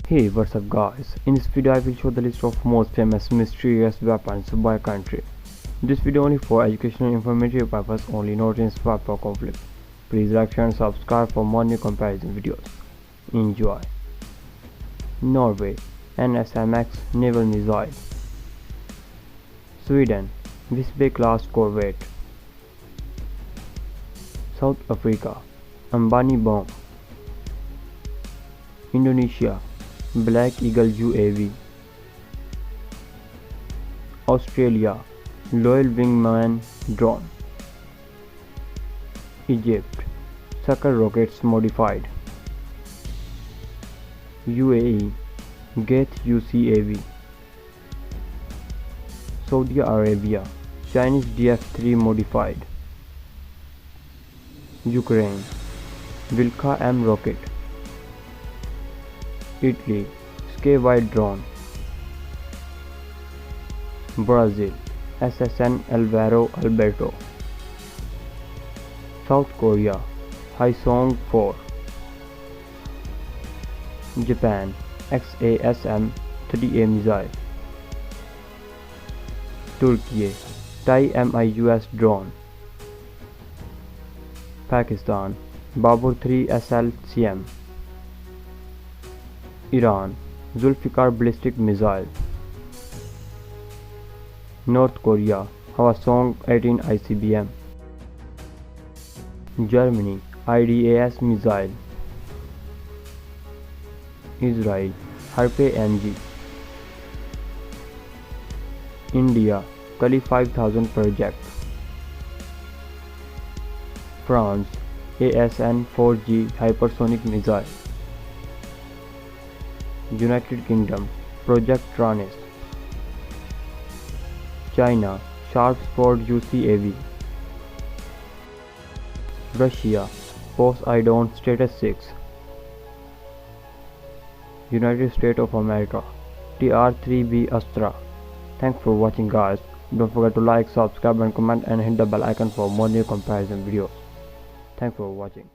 Hey, what's up guys? In this video I will show the list of most famous mysterious weapons by country. This video only for educational informative purpose only, not in swap or conflict. Please like, share and subscribe for more new comparison videos. Enjoy. Norway NSMX naval missile. Sweden Visby class corvette. South Africa Ambani bomb. Indonesia Black Eagle UAV. Australia Loyal Wingman drone. Egypt Sucker rockets modified. UAE Geth UCAV. Saudi Arabia Chinese DF-3 modified. Ukraine Vilka M rocket. Italy Skywide drone. Brazil SSN Alvaro Alberto. South Korea Haesong 4. Japan XASM 3A missile. Turkey Tai MIUS drone. Pakistan Babur 3 SLCM. Iran Zulfikar ballistic missile. North Korea Hwasong 18 ICBM. Germany IDAS missile. Israel Harpe NG. India Kali 5000 project. France ASN 4G hypersonic missile. United Kingdom Project Tranis. China Sharp Sword UCAV. Russia Poseidon Status 6. United States of America TR-3B Astra. Thanks for watching guys. Don't forget to like, subscribe and comment and hit the bell icon for more new comparison videos. Thanks for watching.